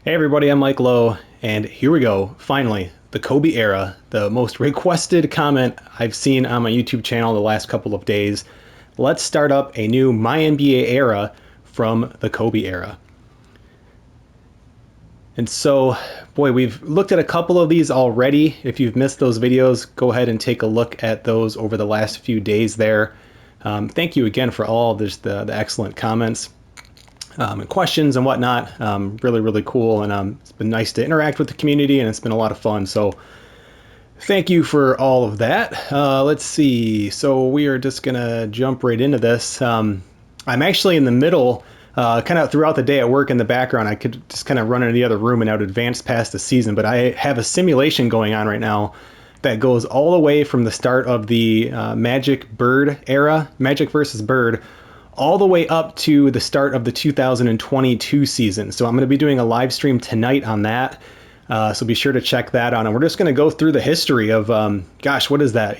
Hey everybody, I'm Mike Lowe, and here we go. Finally, the Kobe era, the most requested comment I've seen on my YouTube channel the last couple of days. Let's start up a new MyNBA era from the Kobe era. And so, boy, we've looked at a couple of these already. If you've missed those videos, go ahead and take a look at those over the last few days there. Thank you again for all the excellent comments. And questions and whatnot. Really, really cool. And it's been nice to interact with the community, and it's been a lot of fun. So thank you for all of that. Let's see. So we are just going to jump right into this. I'm actually in the middle, kind of throughout the day at work in the background. I could just kind of run into the other room and I would advance past the season. But I have a simulation going on right now that goes all the way from the start of the Magic Bird era, Magic versus Bird, all the way up to the start of the 2022 season. So I'm going to be doing a live stream tonight on that. So be sure to check that out. And we're just going to go through the history of, gosh, what is that?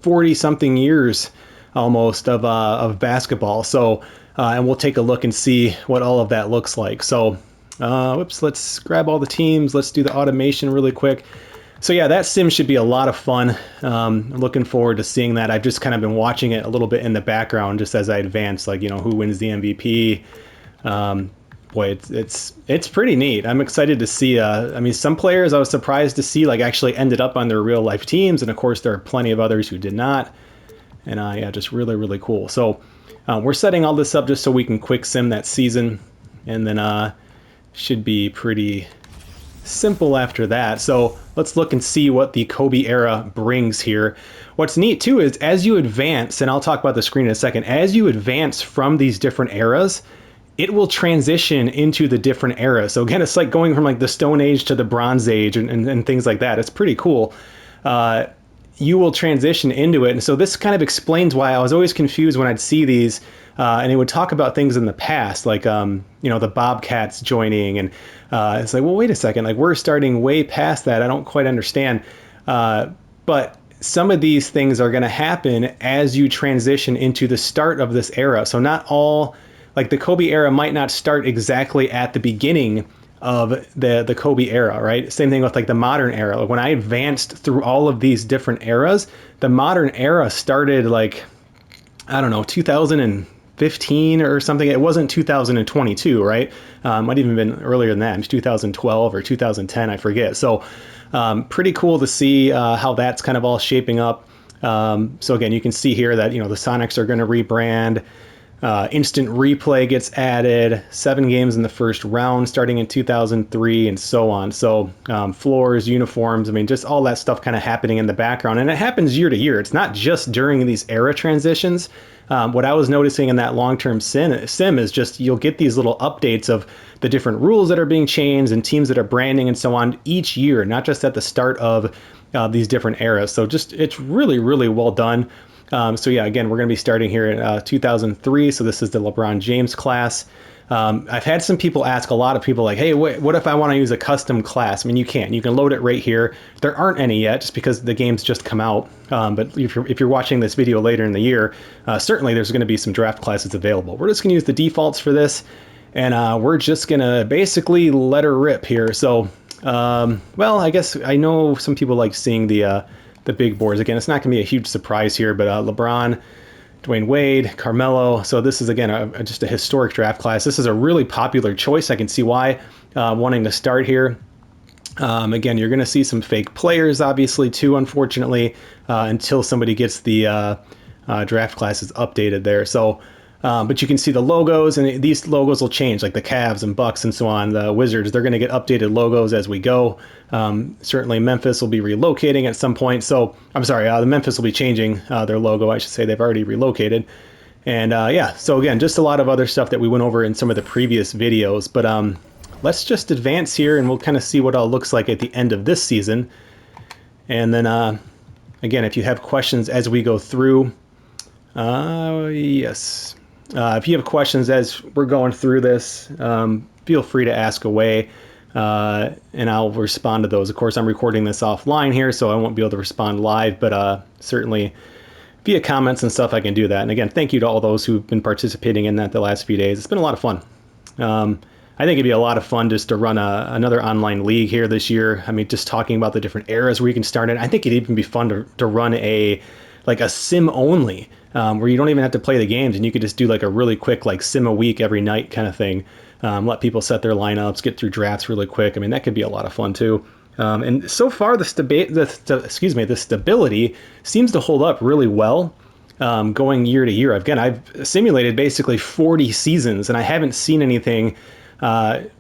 40 something years almost of basketball. So, and we'll take a look and see what all of that looks like. So, whoops, let's grab all the teams. Let's do the automation really quick. So yeah, that sim should be a lot of fun. Looking forward to seeing that. I've just kind of been watching it a little bit in the background just as I advance, like, who wins the MVP. Boy, it's pretty neat. I'm excited to see, some players I was surprised to see like actually ended up on their real life teams. And of course there are plenty of others who did not. And yeah, just really, really cool. So we're setting all this up just so we can quick sim that season. And then should be pretty simple after that. So let's look and see what the Kobe era brings here. What's neat too is as you advance, and I'll talk about the screen in a second, as you advance from these different eras, it will transition into the different eras. So again, it's like going from like the Stone Age to the Bronze Age and things like that. It's pretty cool. You will transition into it. And so this kind of explains why I was always confused when I'd see these and it would talk about things in the past, like, the Bobcats joining. And it's like, well, wait a second, like we're starting way past that. I don't quite understand. But some of these things are going to happen as you transition into the start of this era. So not all, like the Kobe era might not start exactly at the beginning of the Kobe era, right? Same thing with like the modern era. Like when I advanced through all of these different eras, the modern era started like, I don't know, 2015 or something. It wasn't 2022, right? Might even been earlier than that. It was 2012 or 2010, I forget. So pretty cool to see how that's kind of all shaping up. So again, you can see here that, the Sonics are going to rebrand. Instant replay gets added, 7 games in the first round starting in 2003 and so on. So floors, uniforms, just all that stuff kind of happening in the background. And it happens year to year. It's not just during these era transitions. What I was noticing in that long-term sim is just you'll get these little updates of the different rules that are being changed and teams that are branding and so on each year, not just at the start of these different eras. So just it's really, really well done. So yeah, again, we're going to be starting here in 2003. So this is the LeBron James class. I've had some people ask, a lot of people like, hey, what if I want to use a custom class? You can load it right here. There aren't any yet just because the game's just come out. But if you're watching this video later in the year, certainly there's going to be some draft classes available. We're just going to use the defaults for this. And we're just going to basically let her rip here. So, well, I guess I know some people like seeing the big boards. Again, it's not going to be a huge surprise here, but LeBron, Dwayne Wade, Carmelo. So this is, again, just a historic draft class. This is a really popular choice. I can see why wanting to start here. Again, you're going to see some fake players, obviously, too, unfortunately, until somebody gets the draft classes updated there. So, but you can see the logos, and these logos will change, like the Cavs and Bucks and so on. The Wizards, they're going to get updated logos as we go. Certainly Memphis will be relocating at some point. So I'm sorry, the Memphis will be changing their logo. I should say they've already relocated. And yeah, so again, just a lot of other stuff that we went over in some of the previous videos. But let's just advance here and we'll kind of see what it all looks like at the end of this season. And then again, if you have questions as we go through, yes. If you have questions as we're going through this, feel free to ask away, and I'll respond to those. Of course, I'm recording this offline here, so I won't be able to respond live, but certainly via comments and stuff, I can do that. And again, thank you to all those who've been participating in that the last few days. It's been a lot of fun. I think it'd be a lot of fun just to run another online league here this year. I mean, just talking about the different eras where you can start it. I think it'd even be fun to run a sim only, where you don't even have to play the games and you could just do like a really quick like sim a week every night kind of thing. Let people set their lineups, get through drafts really quick. I mean, that could be a lot of fun too. And so far, the stability seems to hold up really well, going year to year. Again, I've simulated basically 40 seasons, and I haven't seen anything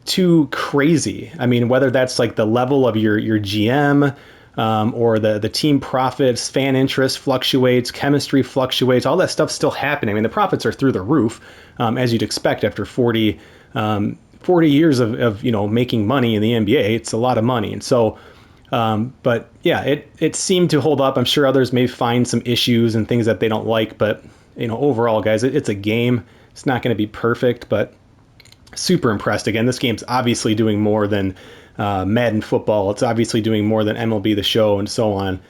too crazy. I mean, whether that's like the level of your GM, or the team profits, fan interest fluctuates, chemistry fluctuates, all that stuff's still happening. I mean, the profits are through the roof, as you'd expect after 40 years of making money in the NBA. It's a lot of money. And so, but yeah, it seemed to hold up. I'm sure others may find some issues and things that they don't like, but overall, guys, it's a game. It's not going to be perfect, but super impressed. Again, this game's obviously doing more than Madden football. It's obviously doing more than MLB The Show and so on.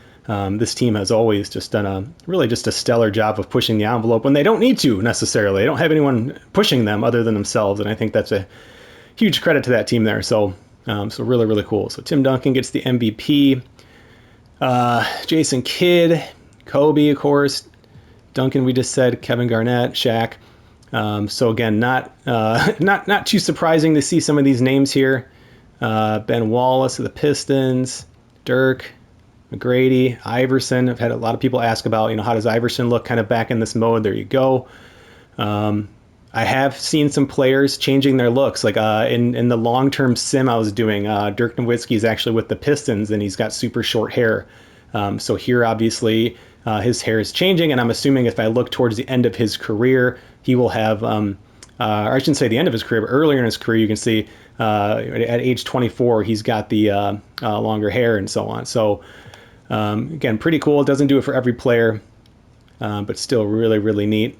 This team has always just done a stellar job of pushing the envelope when they don't need to necessarily. They don't have anyone pushing them other than themselves, and I think that's a huge credit to that team there. So really, really cool. So Tim Duncan gets the MVP. Jason Kidd, Kobe, of course. Duncan, we just said. Kevin Garnett, Shaq. So again, not too surprising to see some of these names here. Ben Wallace of the Pistons, Dirk, McGrady, Iverson. I've had a lot of people ask about, how does Iverson look kind of back in this mode? There you go. I have seen some players changing their looks. Like in the long-term sim I was doing, Dirk Nowitzki is actually with the Pistons, and he's got super short hair. So here, obviously, his hair is changing, and I'm assuming if I look towards the end of his career, he will have, or I shouldn't say the end of his career, but earlier in his career, you can see at age 24, he's got the longer hair and so on. So again, pretty cool. It doesn't do it for every player, but still really, really neat.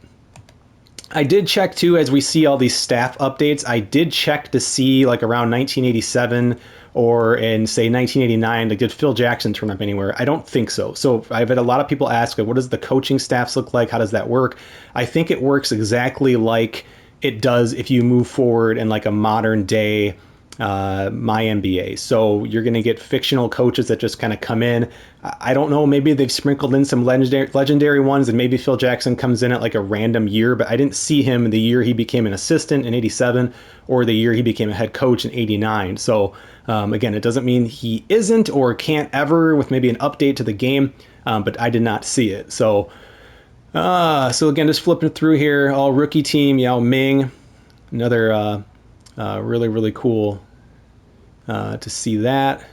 I did check too, as we see all these staff updates, I did check to see like around 1987 or in say 1989, like did Phil Jackson turn up anywhere? I don't think so. So I've had a lot of people ask, what does the coaching staffs look like? How does that work? I think it works exactly like it does if you move forward in like a modern day MyNBA. So you're going to get fictional coaches that just kind of come in. I don't know, maybe they've sprinkled in some legendary ones, and maybe Phil Jackson comes in at like a random year, but I didn't see him the year he became an assistant in 87 or the year he became a head coach in 89. So again, it doesn't mean he isn't or can't ever with maybe an update to the game, but I did not see it. So again, just flipping through here, all rookie team, Yao Ming, another really, really cool to see that.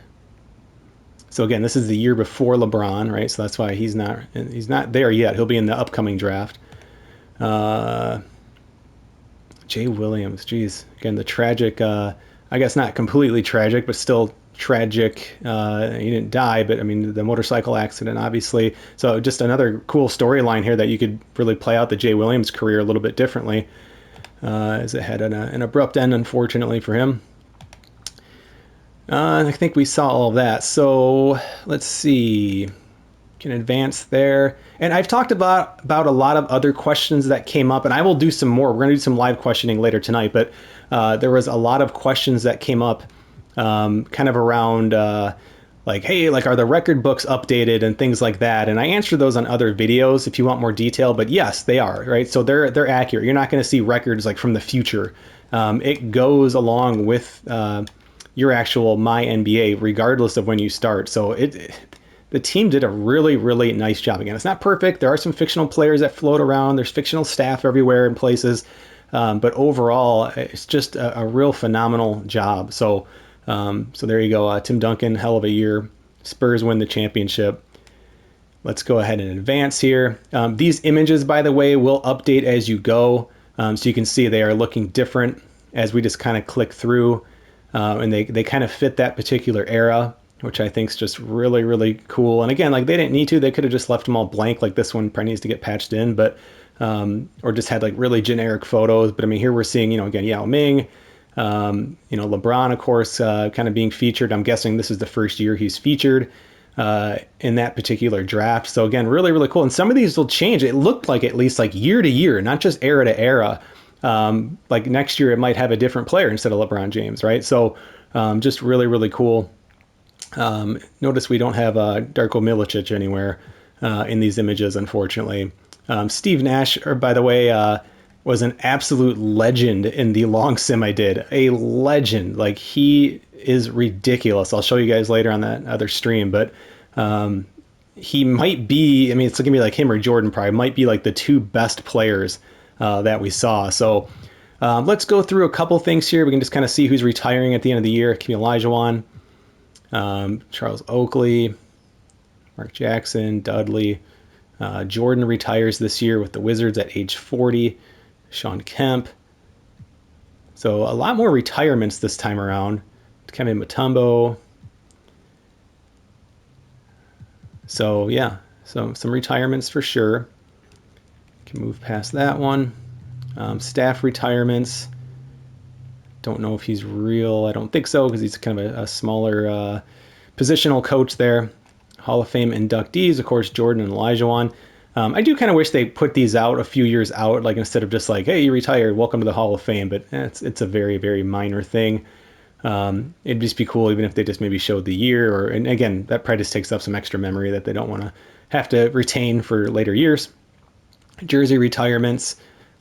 So again, this is the year before LeBron, right? So that's why he's not there yet. He'll be in the upcoming draft. Jay Williams, geez, again, the tragic, I guess not completely tragic, but still tragic. He didn't die, but I mean, the motorcycle accident, obviously. So just another cool storyline here that you could really play out the Jay Williams career a little bit differently, as it had an abrupt end, unfortunately for him. I think we saw all of that. So let's see. Can advance there. And I've talked about a lot of other questions that came up, and I will do some more. We're going to do some live questioning later tonight, but there was a lot of questions that came up kind of around like, hey, like, are the record books updated and things like that? And I answered those on other videos if you want more detail, but yes, they are, right? So they're accurate. You're not going to see records like from the future. It goes along with your actual MyNBA, regardless of when you start. So the team did a really, really nice job. Again, it's not perfect. There are some fictional players that float around. There's fictional staff everywhere in places. But overall, it's just a real phenomenal job. So there you go. Tim Duncan, hell of a year. Spurs win the championship. Let's go ahead and advance here. These images, by the way, will update as you go. So you can see they are looking different as we just kind of click through. And they kind of fit that particular era, which I think is just really, really cool. And again, like, they didn't need to. They could have just left them all blank, like this one probably needs to get patched in, but or just had like really generic photos. But I mean, here we're seeing, again, Yao Ming, LeBron, of course, kind of being featured. I'm guessing this is the first year he's featured in that particular draft. So again, really, really cool. And some of these will change. It looked like at least like year to year, not just era to era. like next year it might have a different player instead of LeBron James, right? So just really, really cool. Notice we don't have Darko Milicic anywhere in these images, unfortunately. Steve Nash, by the way, was an absolute legend in the long sim I did. A legend. Like, he is ridiculous. I'll show you guys later on that other stream, but he might be, I mean, it's going to be like him or Jordan probably, might be like the two best players that we saw. So let's go through a couple things here. We can just kind of see who's retiring at the end of the year. It can be Olajuwon, Charles Oakley, Mark Jackson, Dudley. Jordan retires this year with the Wizards at age 40. Sean Kemp. So a lot more retirements this time around. Kevin Mutombo. So yeah, so some retirements for sure. Can move past that one. Staff retirements. Don't know if he's real. I don't think so, because he's kind of a smaller positional coach there. Hall of Fame inductees, of course, Jordan and Olajuwon. I do kind of wish they put these out a few years out, like instead of just like, hey, you retired, welcome to the Hall of Fame. But it's a very, very minor thing. It'd just be cool even if they just maybe showed the year, or, and again, that probably just takes up some extra memory that they don't want to have to retain for later years. Jersey retirements,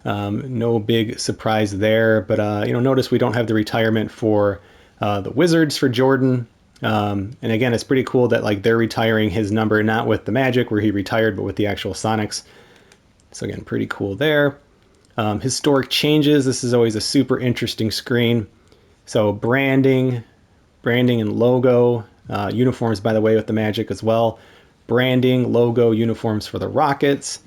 no big surprise there, but notice we don't have the retirement for the Wizards for Jordan. And again, it's pretty cool that like they're retiring his number, not with the Magic where he retired, but with the actual Sonics. So again, pretty cool there. Historic changes. This is always a super interesting screen. So branding and logo, uniforms, by the way, with the Magic as well. Branding, logo, uniforms for the Rockets.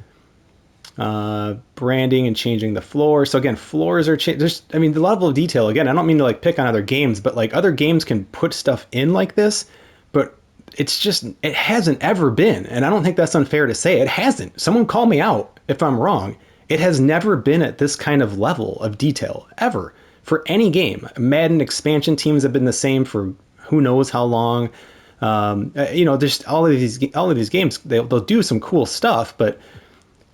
Branding and changing the floor. So again, floors are changed. I mean, the level of detail, again, I don't mean to like pick on other games, but like other games can put stuff in like this, but it's just, it hasn't ever been. And I don't think that's unfair to say. It hasn't. Someone call me out if I'm wrong. It has never been at this kind of level of detail ever for any game. Madden expansion teams have been the same for who knows how long. There's all of these games, they'll do some cool stuff, but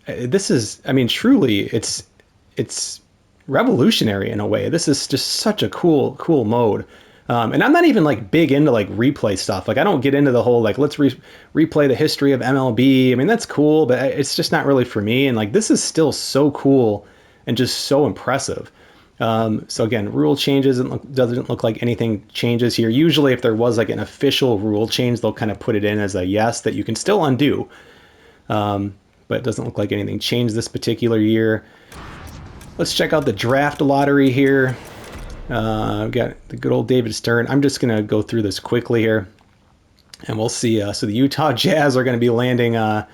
this is, I mean, truly, it's revolutionary in a way. This is just such a cool mode. And I'm not even like big into like replay stuff. Like I don't get into the whole like let's replay the history of MLB. I mean, that's cool, but it's just not really for me. And like this is still so cool and just so impressive. So again, rule changes, doesn't look like anything changes here. Usually if there was like an official rule change, they'll kind of put it in as a yes that you can still undo. But it doesn't look like anything changed this particular year. Let's check out the draft lottery here. We've got the good old David Stern. I'm just going to go through this quickly here, and we'll see. So the Utah Jazz are going to be landing, what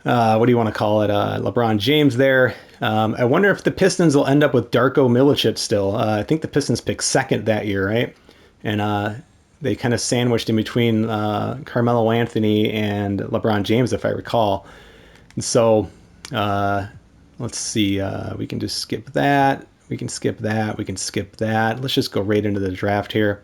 do you want to call it, LeBron James there. I wonder if the Pistons will end up with Darko Milicic still. I think the Pistons picked second that year, right? And they kind of sandwiched in between Carmelo Anthony and LeBron James, if I recall. So let's see, we can just skip that. We can skip that. We can skip that. Let's just go right into the draft here.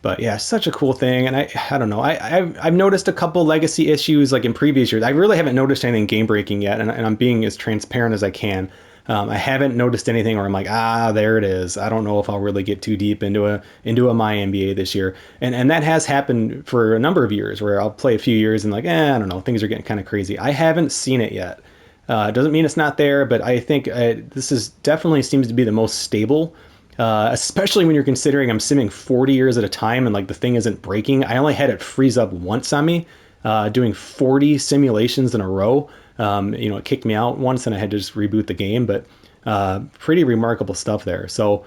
But yeah, such a cool thing. And I don't know. I've noticed a couple legacy issues like in previous years. I really haven't noticed anything game breaking yet. And I'm being as transparent as I can. I haven't noticed anything where I'm like, there it is. I don't know if I'll really get too deep into a MyNBA this year. And that has happened for a number of years where I'll play a few years and like, I don't know, things are getting kind of crazy. I haven't seen it yet. It doesn't mean it's not there, but I think this is definitely seems to be the most stable, especially when you're considering I'm simming 40 years at a time and like the thing isn't breaking. I only had it freeze up once on me, doing 40 simulations in a row. It kicked me out once and I had to just reboot the game, but pretty remarkable stuff there. So,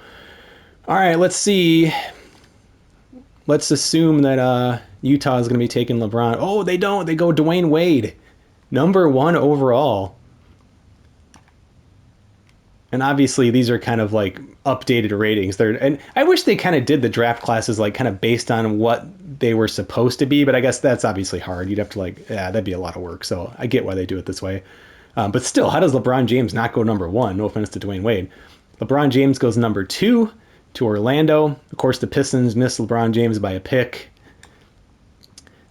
all right, let's see. Let's assume that Utah is going to be taking LeBron. Oh, they don't. They go Dwayne Wade, number 1 overall. And obviously these are kind of like updated ratings. And I wish they kind of did the draft classes like kind of based on what they were supposed to be, but I guess that's obviously hard. You'd have to that'd be a lot of work. So I get why they do it this way. But still, how does LeBron James not go number 1? No offense to Dwayne Wade. LeBron James goes number 2 to Orlando. Of course, the Pistons missed LeBron James by a pick.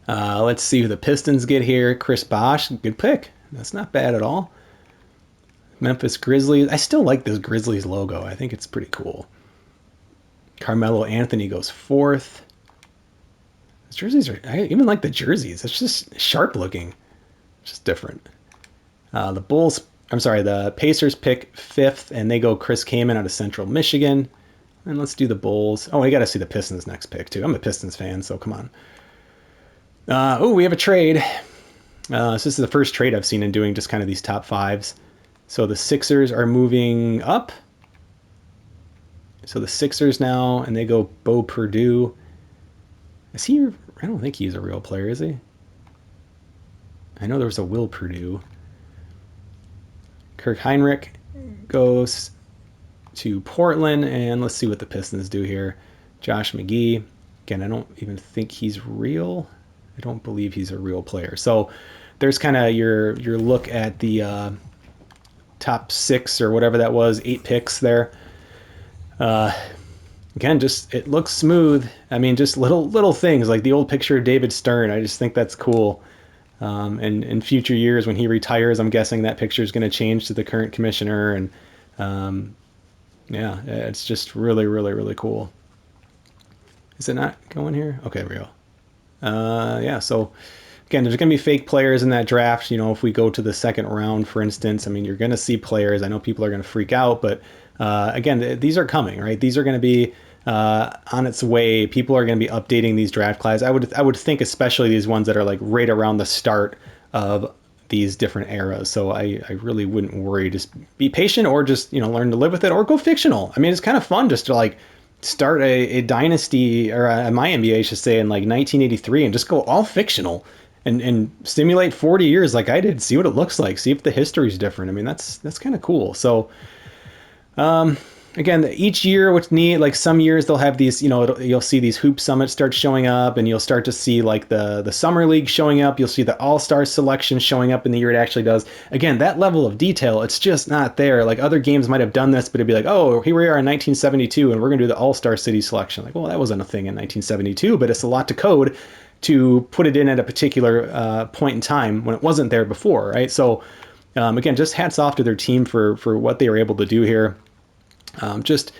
Let's see who the Pistons get here. Chris Bosh, good pick. That's not bad at all. Memphis Grizzlies. I still like this Grizzlies logo. I think it's pretty cool. Carmelo Anthony goes 4th. His jerseys are, I even like the jerseys. It's just sharp looking. It's just different. The Pacers pick 5th, and they go Chris Kaman out of Central Michigan. And let's do the Bulls. Oh, I got to see the Pistons next pick, too. I'm a Pistons fan, so come on. We have a trade. So this is the first trade I've seen in doing just kind of these top 5s. So the Sixers are moving up. So the Sixers now, and they go Bo Purdue. Is he? I don't think he's a real player, is he? I know there was a Will Purdue. Kirk Heinrich goes to Portland, and let's see what the Pistons do here. Josh McGee. Again, I don't even think he's real. I don't believe he's a real player. So there's kind of your look at the top 6 or whatever that was, 8 picks there. Again, just it looks smooth. I mean, just little things like the old picture of David Stern. I just think that's cool. And in future years when he retires, I'm guessing that picture is going to change to the current commissioner. And yeah, it's just really, really, really cool. Is it not going here? Okay, there we go. Yeah, so again, there's going to be fake players in that draft. You know, if we go to the second round, for instance, I mean, you're going to see players. I know people are going to freak out, but again, these are coming, right? These are going to be on its way. People are going to be updating these draft classes. I would think especially these ones that are like right around the start of these different eras. So I really wouldn't worry. Just be patient, or just, you know, learn to live with it, or go fictional. I mean, it's kind of fun just to like start a dynasty, or a MyNBA, I should say, in like 1983 and just go all fictional and simulate 40 years like I did. See what it looks like. See if the history is different. I mean, that's kind of cool. So again, each year, what's neat, like some years they'll have these, you know, you'll see these hoop summits start showing up, and you'll start to see like the summer league showing up. You'll see the all-star selection showing up in the year it actually does. Again, that level of detail, it's just not there. Like other games might have done this, but it'd be like, oh, here we are in 1972 and we're going to do the all-star city selection. Like, well, that wasn't a thing in 1972, but it's a lot to code to put it in at a particular point in time when it wasn't there before, right? So again, just hats off to their team for what they were able to do here. Just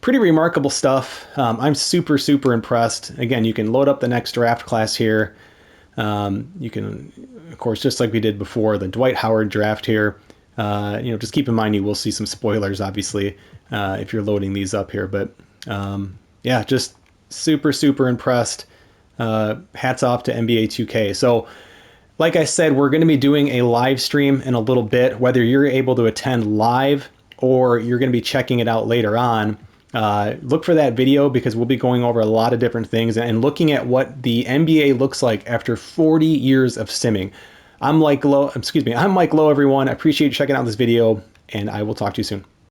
pretty remarkable stuff. I'm super, super impressed. Again, you can load up the next draft class here. You can, of course, just like we did before, the Dwight Howard draft here. You know, just keep in mind you will see some spoilers, obviously, if you're loading these up here. But yeah, just super, super impressed. Hats off to NBA 2K. So like I said, we're going to be doing a live stream in a little bit, whether you're able to attend live or you're going to be checking it out later on. Look for that video, because we'll be going over a lot of different things and looking at what the NBA looks like after 40 years of simming. I'm Mike Lowe, everyone. I appreciate you checking out this video, and I will talk to you soon.